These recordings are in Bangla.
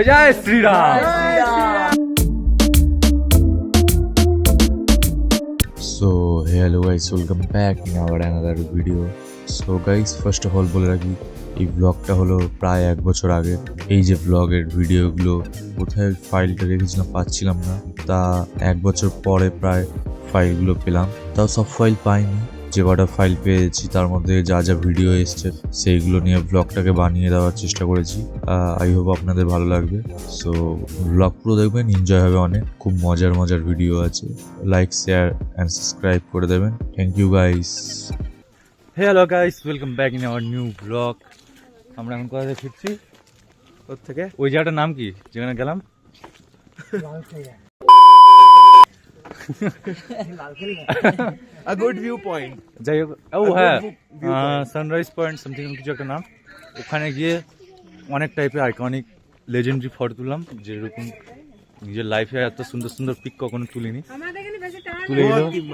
Joy Shriram. So hello guys, welcome back in our another video. So guys, first of all বলে রাখি এই ব্লগটা হলো প্রায় 1 বছর আগে। এই যে ব্লগের ভিডিওগুলো কোথায় ফাইলটা রেখেছিলাম পাচ্ছিলাম না, তা 1 বছর পরে প্রায় ফাইলগুলো পেলাম। তাও সব ফাইল পাইনি, যে কটা ফাইল পেয়েছি তার মধ্যে যা যা ভিডিও এসছে সেইগুলো নিয়ে ব্লগটাকে বানিয়ে দেওয়ার চেষ্টা করেছি। আই হোপ আপনাদের ভালো লাগবে। সো ব্লগ পুরো দেখবেন, এনজয় হবে অনেক, খুব মজার মজার ভিডিও আছে। লাইক, শেয়ার অ্যান্ড সাবস্ক্রাইব করে দেবেন। Thank you guys. Hello guys, welcome back in our new blog. আমরা এখন কোথা থেকে ফিরছি? ওর থেকে ওই জায়গাটার নাম কি যেখানে গেলাম? A good viewpoint. যাই হোক, ও হ্যাঁ, সানরাইজ পয়েন্ট সামথিং কিছু একটা নাম। ওখানে গিয়ে অনেক টাইপের আইকনিক লেজেন্ডারি ফটো তুললাম, যেরকম নিজের লাইফে এত সুন্দর সুন্দর পিক কখনো তুলিনি। তুলে দিল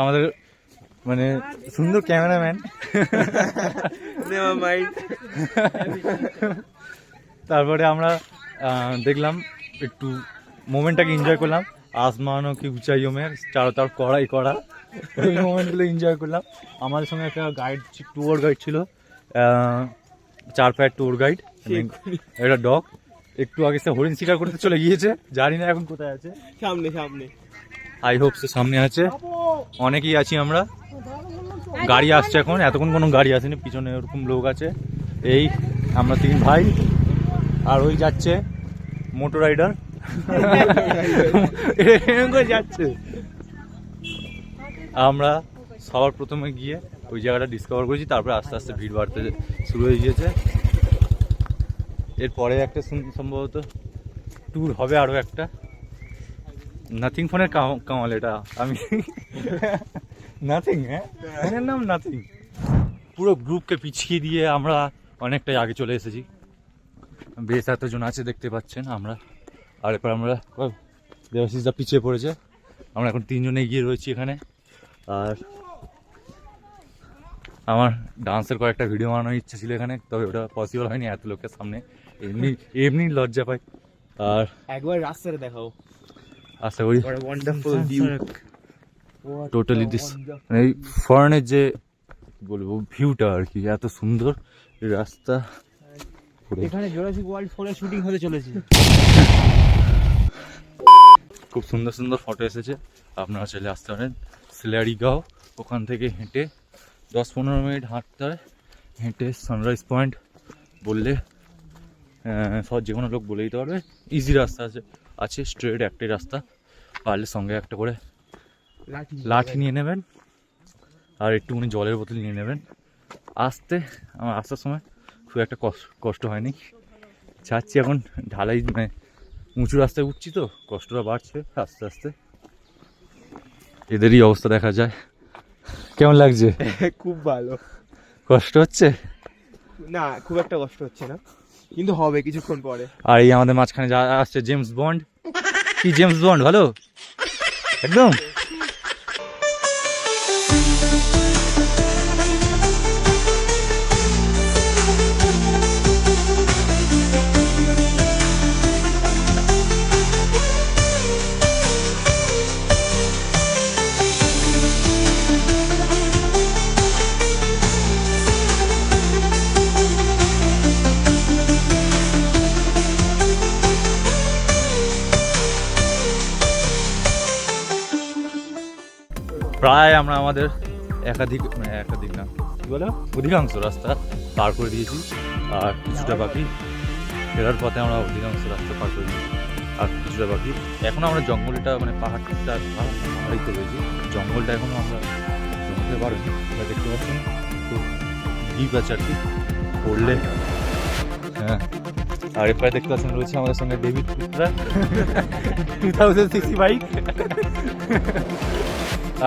আমাদের মানে সুন্দর ক্যামেরাম্যান। Never mind. তারপরে আমরা দেখলাম, একটু মোমেন্টটাকে এনজয় করলাম। আসমানও কি উঁচাইও মে চারো তার কড়াই করা, এই মোমেন্টগুলো এনজয় করলাম। আমাদের সঙ্গে একটা গাইড, ট্যুর গাইড ছিল, 4 পায়ের ট্যুর গাইড, একটা ডগ। একটু আগে সে হরিণ শিকার করতে চলে গিয়েছে, জানি না এখন কোথায় আছে। সামনে সামনে আই হোপ সে সামনে আছে। অনেকেই আছি আমরা, গাড়ি আসছে এখন, এতক্ষণ কোনো গাড়ি আসেনি, পিছনে ওরকম লোক আছে। এই আমরা 3 ভাই, আর ওই যাচ্ছে মোটর রাইডার যাচ্ছে। আমরা সবার প্রথমে গিয়ে ওই জায়গাটা ডিসকভার করেছি, তারপরে আস্তে আস্তে ভিড় বাড়তে শুরু হয়ে গিয়েছে। এরপরে একটা সম্ভবত ট্যুর হবে, আরও একটা নাথিং ফোনের কামাল। এটা আমি নাথিং, হ্যাঁ ফোনের নাম নাথিং। পুরো গ্রুপকে পিছিয়ে দিয়ে আমরা অনেকটাই আগে চলে এসেছি। বেশ এতজন আছে দেখতে পাচ্ছেন আমরা। আর এরপর আমরা দেবাশিসদা পিছিয়ে পড়েছে, আমরা এখন 3 জনে এগিয়ে রয়েছি এখানে। আর আমার ডান্সের কয়েকটা ভিডিও বানানোর ইচ্ছা ছিল এখানে, তবে ওটা পসিবল হয়নি এত লোকের সামনে, এমনি লজ্জা পাই। আর একবার রাস্তাটা দেখাও। আশা করি ওয়ান্ডারফুল ভিউ। টোটালি দিস মানে এই ফরেনের যে বলবো ভিউটা আর কি, এত সুন্দর এই রাস্তা। এখানে জুরাসিক ওয়ার্ল্ড 4 এর শুটিং হতে চলেছে। খুব সুন্দর সুন্দর ফটো এসেছে, আপনারা চাইলে আসতে পারেন। সিলারিগাঁও, ওখান থেকে হেঁটে 10-15 মিনিট হাঁটতে হয়। হেঁটে সানরাইজ পয়েন্ট বললে সব যে কোনো লোক বলে দিতে পারবে। ইজি রাস্তা আছে স্ট্রেট একটাই রাস্তা। পারলে সঙ্গে একটা করে লাঠি নিয়ে নেবেন, আর একটুখানি জলের বোতল নিয়ে নেবেন। আমার আসার সময় খুব একটা কষ্ট হয়নি। যাচ্ছি এখন ঢালাই, মানে উঁচু রাস্তায় উঠছি তো, কষ্টটা বাড়ছে আস্তে আস্তে। এদেরই অবস্থা দেখা যায়। কেমন লাগছে? খুব ভালো। কষ্ট হচ্ছে না, খুব একটা কষ্ট হচ্ছে না, কিন্তু হবে কিছুক্ষণ পরে। আর এই আমাদের মাঝখানে যা আসছে জেমস বন্ড। কি জেমস বন্ড ভালো একদম। প্রায় আমরা আমাদের একাধিক না কি বলো, অধিকাংশ রাস্তা পার করে দিয়েছি, আর কিছুটা বাকি। ফেরার পথে আমরা অধিকাংশ রাস্তা পার করে দিয়েছি, আর কিছুটা বাকি। এখনও আমরা জঙ্গলটা, মানে পাহাড়টা পাহাড়িতে রয়েছি, জঙ্গলটা এখনও আমরা জঙ্গলতে পারিনি। এটা দেখতে পাচ্ছেন খুব ডিপ আছে আর কি, পড়লে। হ্যাঁ, আর এরপরে দেখতে পাচ্ছেন রয়েছে আমাদের সঙ্গে ডেভিড পুত্রা 2060 বাইক।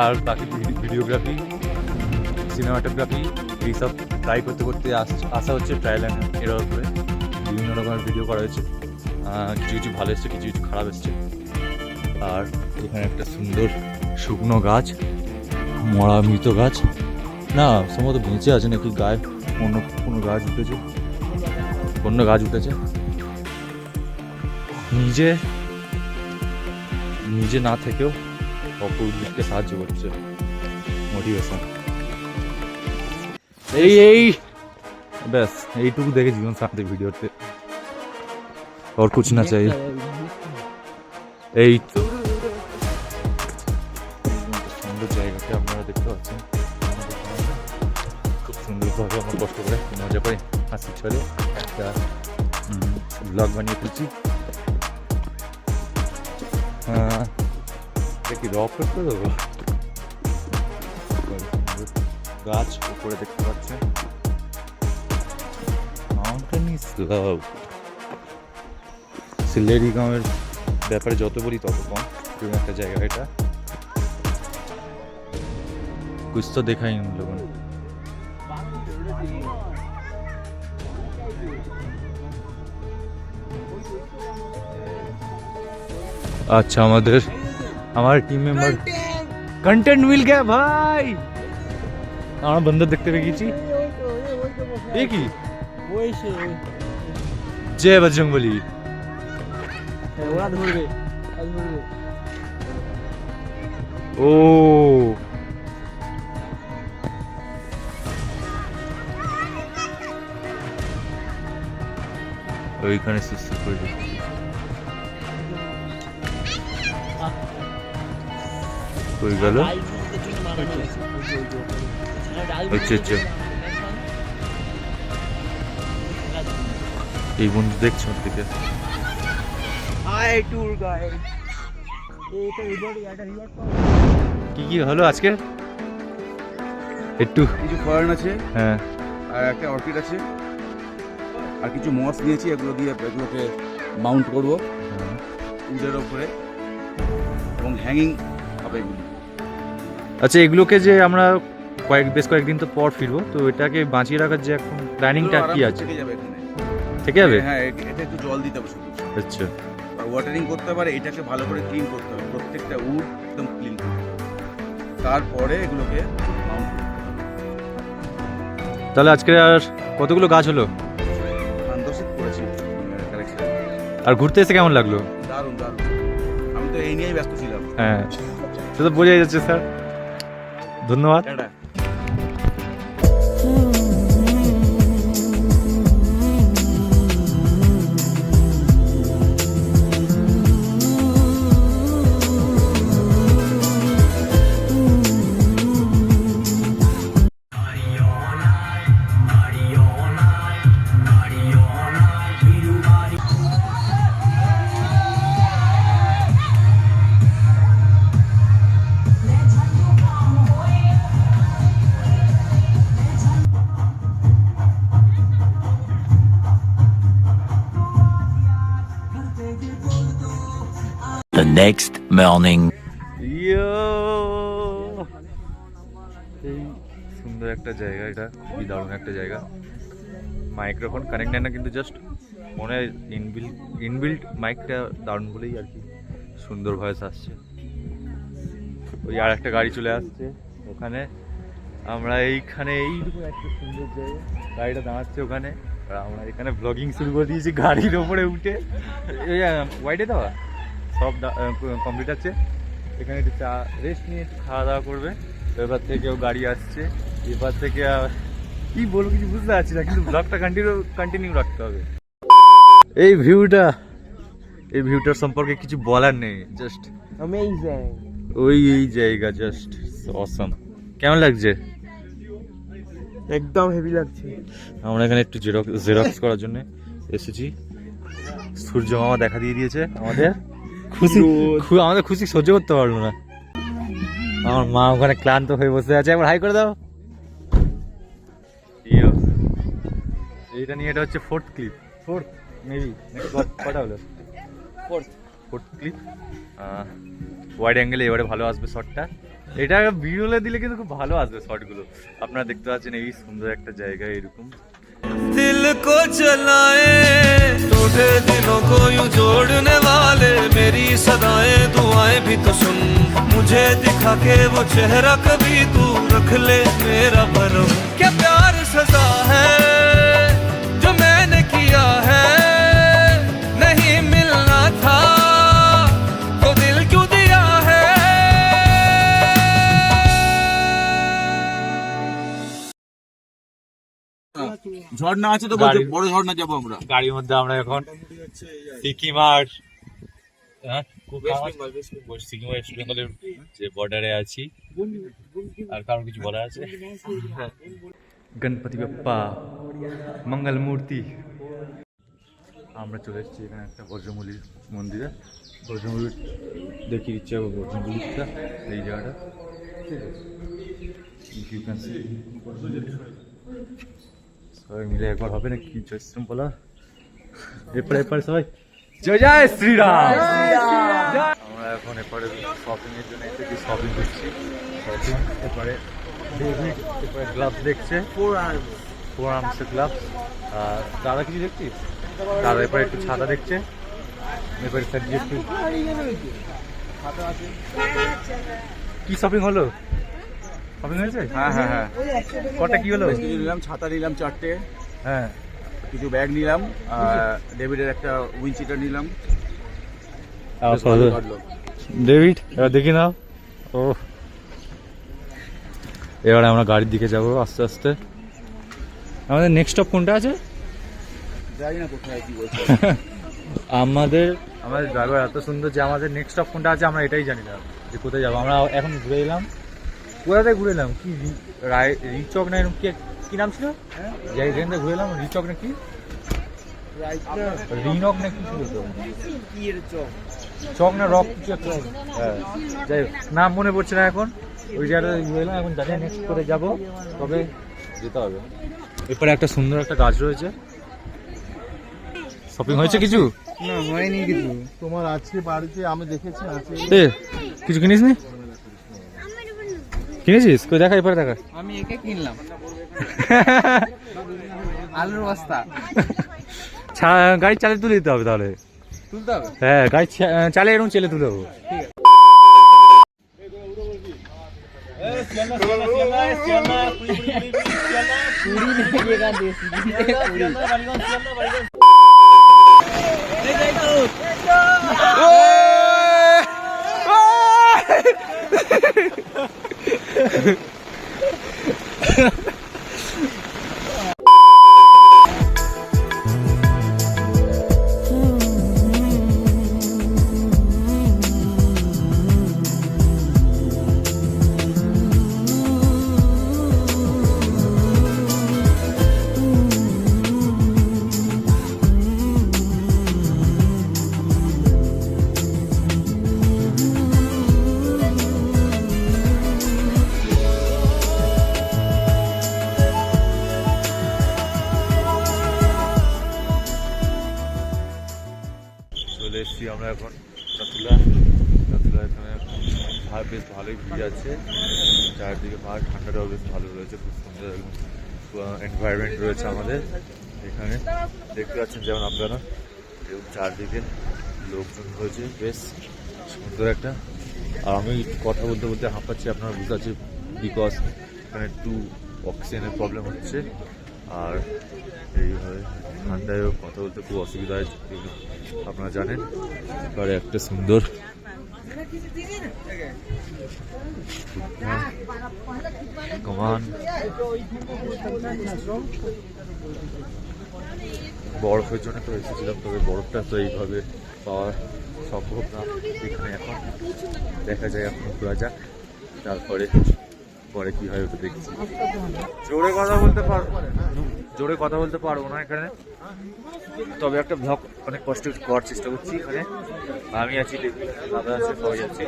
আর বাকি ভিডিওগ্রাফি, সিনেমাটোগ্রাফি এইসব ট্রাই করতে করতে আসা হচ্ছে ট্রায়াল অ্যান্ড এরর করে। বিভিন্ন রকমের ভিডিও করা হয়েছে, কিছু কিছু ভালো এসছে, কিছু কিছু খারাপ এসছে। আর এখানে একটা সুন্দর শুকনো গাছ, মরা মৃত গাছ, না সম্ভবত বেঁচে আছে নাকি, গায়ে অন্য কোনো গাছ উঠেছে, অন্য গাছ উঠেছে। নিজে নিজে না থেকেও অপরকে সাহায্য করছে, মোটিভেশন। এই ব্যাস এইটুকু দেখে জীবন শান্তি ভিডিওতে, और कुछ ना चाहिए। এই তো সুন্দর জায়গাটা আপনারা দেখতে পাচ্ছেন, খুব সুন্দরভাবে আমরা কষ্ট করে মজা করে হাসি ছড়ে একটা ব্লগ বানিয়ে ফেলছি। কি রক করতে দেবো, গাছ উপরে দেখতে পাচ্ছেন, মাউন্টেন ইজ লাভ। সিলেরি গাঁওয়ের ব্যাপারে যত বলি তত কম, এরকম একটা জায়গা এটা, कुछ तो देखा ही हम लोगों ने। अच्छा हमारे टीम मेंबर कंटेंट मिल गया भाई। আমার বন্দর দেখতে পেয়ে গেছি, এই কি জয় বজরংবলী। ও ওইখানে সুস্থ করে দিচ্ছি। কই গেল? আচ্ছা আচ্ছা, এই বন্ধু দেখছো দিকে কি কি হলো আজকে? একটু কিছু ফরেন আছে, হ্যাঁ, আর একটা অর্কিড আছে, আর কিছু মস নিয়েছি, এগুলোকে মাউন্ট করবো উডের ওপরে এবং হ্যাঙ্গিং হবে এগুলো। আচ্ছা এগুলোকে যে আমরা বেশ কয়েকদিন তো পর ফিরবো, তো এটাকে বাঁচিয়ে রাখার যে এখন প্ল্যানিংটা কি আছে? থেকে যাবে এখানে, থেকে যাবে? হ্যাঁ, এটা একটু জল দিতে হবে শুধু, আচ্ছা, আর ওয়াটারিং করতে হবে, আর এটাকে ভালো করে ক্লিন করতে হবে, প্রত্যেকটা উড একদম ক্লিন করতে হবে, তারপরে এগুলোকে মাউন্ট করতে হবে। তাহলে আজকে আর কতগুলো গাছ হলো? খানদোষিত করেছি কালেকশন। আর ঘুরতে এসে কেমন লাগলো? দারুণ দারুণ, আমি তো এই নিয়েই ব্যস্ত ছিলাম। হ্যাঁ সে তো বোঝাই যাচ্ছে স্যার, ধন্যবাদ। টাটা। The next morning. এই সুন্দর একটা জায়গা, এটা খুবই দারুণ একটা জায়গা। মাইক্রোফোন কানেক্ট নেয় না, কিন্তু জাস্ট মনে হয় ইনবিল্ট মাইকটা দারুণ বলেই আর কি সুন্দর ভয়েস আসছে। ওই আর একটা গাড়ি চলে আসছে ওখানে, আমরা এইখানে এইরকম একটা সুন্দর জায়গা, গাড়িটা দাঁড়াচ্ছে ওখানে, আর আমরা এখানে ব্লগিং শুরু করে দিয়েছি গাড়ির ওপরে উঠে। এই ওয়াইডে দেওয়া সব কমপ্লিট আছে, এখানে একটু চা রেস্ট নিয়ে একটু খাওয়া দাওয়া করবে। এবার থেকেও গাড়ি আসছে, এবার থেকে কি বলবো কিছু বুঝতে পারছি না, কিন্তু ব্লগটা কন্টিনিউ রাখতে হবে। এই ভিউটার সম্পর্কে কিছু বলার নেই, জাস্ট অ্যামেজিং। এই জায়গা জাস্ট অসাম। কেমন লাগছে? একদম হেভি লাগছে। আমরা এখানে একটু জেরক্স করার জন্য এসেছি। সূর্য মামা দেখা দিয়ে দিয়েছে আমাদের, আমাদের খুশি সহ্য করতে পারলো না। আমার মা ওখানে ক্লান্ত হয়ে বসে আছে, একবার হাই করে দাও। এইটা নিয়ে, এটা হচ্ছে ফোর্থ মেবি কটা হলো? Fourth clip. ওয়াইড অ্যাঙ্গেলে এবারে ভালো আসবে শটটা। এটা ভিডিওলে দিলে কিন্তু খুব ভালো আসবে শটগুলো। আপনারা দেখতে পাচ্ছেন এই সুন্দর একটা জায়গা এরকম। दिल को जलाए टूटे दिलों को यूं जोड़ने वाले, मेरी सदाएं दुआएं भी तो सुन, मुझे दिखा के वो चेहरा कभी तू रख ले मेरा भरम। क्या प्यार सजा है जो मैंने किया है, नहीं मिलना था ঝর্ণা আছে তো, বলছে গাড়ি- বড় ঝর্ণা যাবো আমরা। গাড়ির মধ্যে আমরা এখন সিকিম আর সিকিম ওয়েস্ট বেঙ্গলের যে বর্ডারে আছি। আর কারণ কিছু বলা আছে? গণপতি বাপ্পা মঙ্গল মূর্তি। আমরা চলে এসেছি এখানে একটা বজ্রমূলির মন্দিরে। বজ্রমূলি দেখিয়ে দিচ্ছে বজ্রমূলিটা, এই জায়গাটা। You can see. সবাই মিলে একবার হবে না কি জয়শ্রীম বলা? এরপরে সবাই জয় জয় শ্রীরাম। আমরা এখন এরপরে শপিং এর জন্য এসেছি, শপিং করছি। শপিং এরপরে ডেভিড এরপরে গ্লাভস দেখছে, ফোর আর্মস গ্লাভস। আর দাদা কিছু দেখছিস? দাদা এরপরে একটু ছাতা দেখছে। এরপরে স্যার একটু কি শপিং হলো? শপিং হয়েছে? হ্যাঁ হ্যাঁ হ্যাঁ, কটা কি হলো? বেশ কিছু নিলাম, ছাতা নিলাম 4টে, হ্যাঁ কিছু ব্যাগ নিলাম, ডেভিডের একটা উইন্ডচিটার নিলাম। ডেভিড এবার দেখি নাও। ও এবারে আমরা গাড়ির দিকে যাবো আস্তে আস্তে। আমাদের নেক্সট স্টপ কোনটা আছে? জানি না কোথায় কি বলছে। আমাদের ড্রাইভার এত সুন্দর যে আমাদের নেক্সট স্টপ কোনটা আছে আমরা এটাই জানি না যে কোথায় যাবো। আমরা এখন ঘুরে এলাম, কোথাতে ঘুরে এলাম কি রিচক না এরকম কি নাম ছিল? যাই যেখান থেকে ঘুরে এলাম রিচক না কি রিনক না কি ছিল তো, চক না রক কিছু একটা। হ্যাঁ যাই হোক, নাম মনে পড়ছে না এখন। ওই জায়গাটা ঘুরে এলাম, এখন জানি নেক্সট করে যাবো, তবে যেতে হবে। এরপরে একটা সুন্দর একটা গাছ রয়েছে। শপিং হয়েছে কিছু? না হয়নি কিছু, তোমার আছে বাড়িতে, আমি দেখেছি আছে। এ কিছু কিনিস নি? কিনেছিস? কই দেখা, এরপরে দেখা। আমি একে কিনলাম আলুর বস্তা। গাড়ি চালে তুলে দিতে হবে তাহলে। তুলতে হবে? হ্যাঁ গাড়ি চালে এরকম চেলে তুলে দেবো। চলে এসেছি আমরা এখন নাথুলা। এখানে বেশ ভালোই ভিড় আছে, চারদিকে পাহাড়, ঠান্ডাটাও বেশ ভালো রয়েছে, খুব সুন্দর এনভায়রনমেন্ট রয়েছে আমাদের এখানে। দেখতে পাচ্ছেন যেমন আপনারা, এবং চারদিকে লোকজন রয়েছে, বেশ সুন্দর একটা। আর আমি কথা বলতে বলতে হাঁপাচ্ছি, আপনারা বুঝতে পারছি, বিকজ এখানে একটু অক্সিজেনের প্রবলেম হচ্ছে। আর এইভাবে ঠান্ডায়ও কথা বলতে খুব অসুবিধা হয়, আপনারা জানেন। এবারে একটা সুন্দর কমান, বরফের জন্য তো এসেছিলাম, তবে বরফটা তো এইভাবে পাওয়া সম্ভব না এখানে। এখন দেখা যায়, এখন ঘোরা যাক, তারপরে পরে কি হয় ওটা দেখছি। জোরে কথা বলতে পারবো না এখানে, তবে একটা ব্লগ অনেক কষ্ট করার চেষ্টা করছি। এখানে আমি আছি, দাদা আছে, সবাই আছে।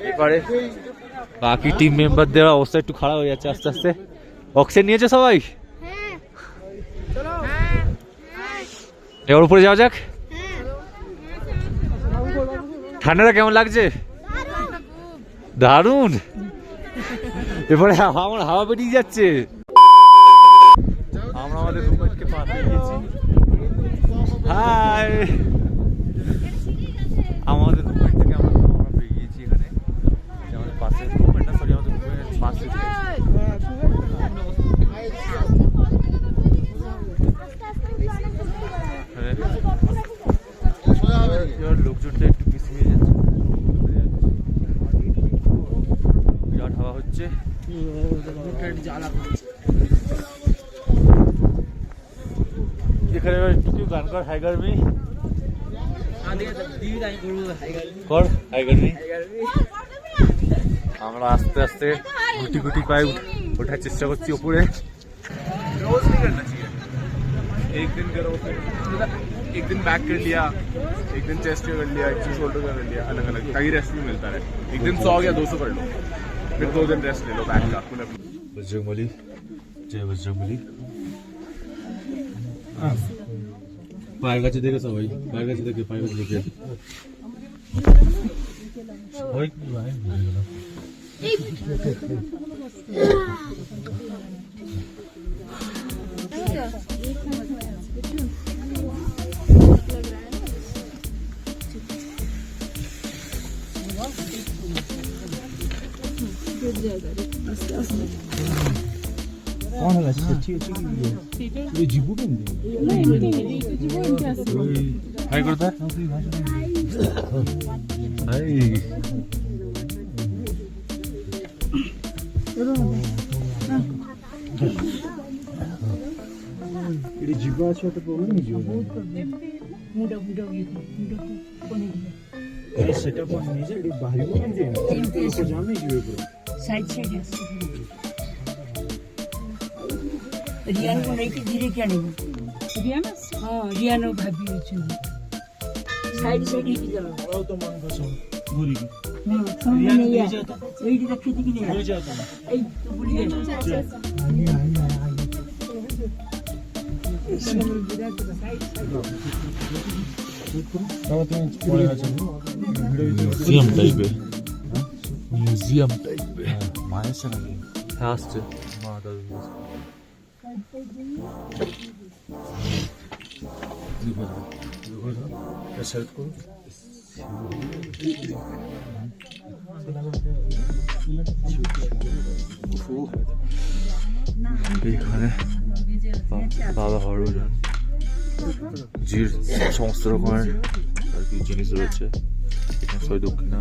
এবারে বাকি টিম মেম্বারদের অবস্থা একটু খারাপ হয়ে যাচ্ছে আস্তে আস্তে। অক্সিজেন নিয়েছে সবাই? এবার উপরে যাওয়া যাক। ঠান্ডাটা কেমন লাগছে? দারুণ। এবারে আমার হাওয়া বেরিয়ে যাচ্ছে। আমরা আমাদের রুমমেটকে পেয়ে গেছি। হাই, আমাদের রুমমেট থেকে আমরা পেয়ে গিয়েছি এখানে। আমাদের পাশে রুমমেটটা, সরি আমাদের রুমমেটের পাশে লোকজনটা একটু বেশি হয়ে যাচ্ছে, বিরাট হাওয়া হচ্ছে। এখানে একটু গান কর, হাই গার্মি কর, হাই গার্মি। আমরা আস্তে আস্তে গুটি গুটি পায়ে ওঠার চেষ্টা করছি উপরে। रोज नहीं करना चाहिए, एक दिन करो फिर एक दिन बैक कर लिया, एक दिन चेस्ट का कर लिया, एक दिन शोल्डर का कर लिया, अलग अलग, ताकि रेस्ट भी मिलता रहे। एक दिन 100 या 200 कर लो, फिर 2 दिन रेस्ट ले लो बैक का। বজরংবলী, জয় বজরংবলী। পায়ের কাছে দেখে সবাই, পায়ের কাছে দেখে, পায়ের কাছে দেখে ওই ভাই বুঝে গেল। হাই করতে হাই ରିୟାନକୁ ନେଇକି ଧୀରେ କିଆ ନେବୁ ହଁ ରିୟାନ ଭାବି ଅଛନ୍ତି ସାଇଡ୍ ସାଇଡ୍ ହେଇକି ଯାଅ ଏଇଠି ରଖିକି ନେଇ ଏଇ ବୁଲି মিউজিয়াম টাইপের, মিউজিয়াম টাইপের। মায়ের সঙ্গে হ্যাঁ আসছে মা দাদু এখানে দাদা হরভজন জির সমস্ত রকমের আর কি জিনিস রয়েছে। এখানে সবাই দক্ষিণা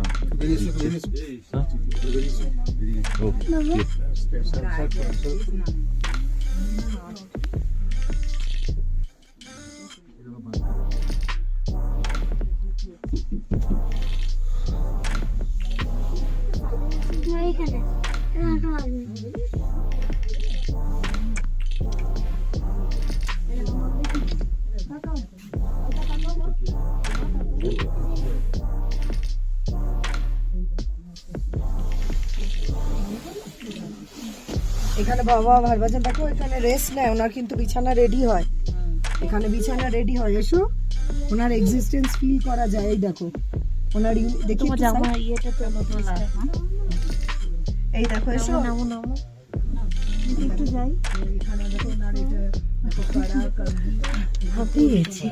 এখানে বাবা ভারবাজান দেখো এখানে রেস্ট নেয়, ওনার কিন্তু বিছানা রেডি হয়, এখানে বিছানা রেডি হয়। এসো ওনার এক্সিস্টেন্স ফিল করা যায়। এই দেখো ওনার দেখি এই দেখো এসো একটু যাই। এখানে দেখো ওনার এটা হাঁপিয়েছে।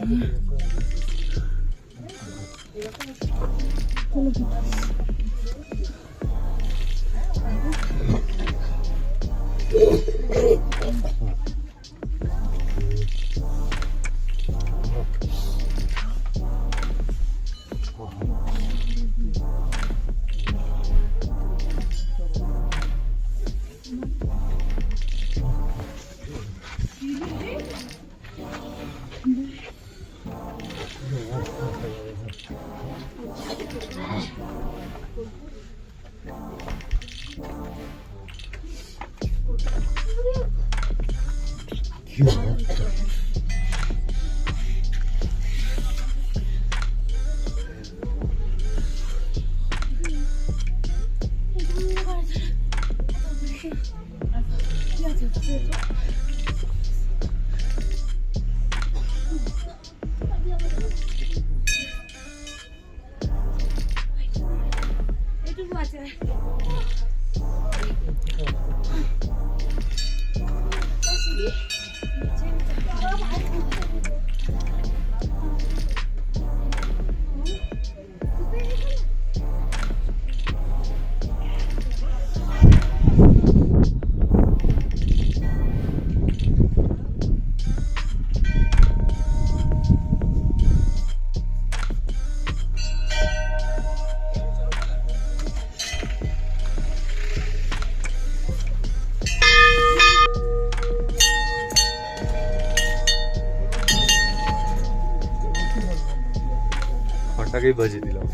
আগেই বাজিয়ে দিলাম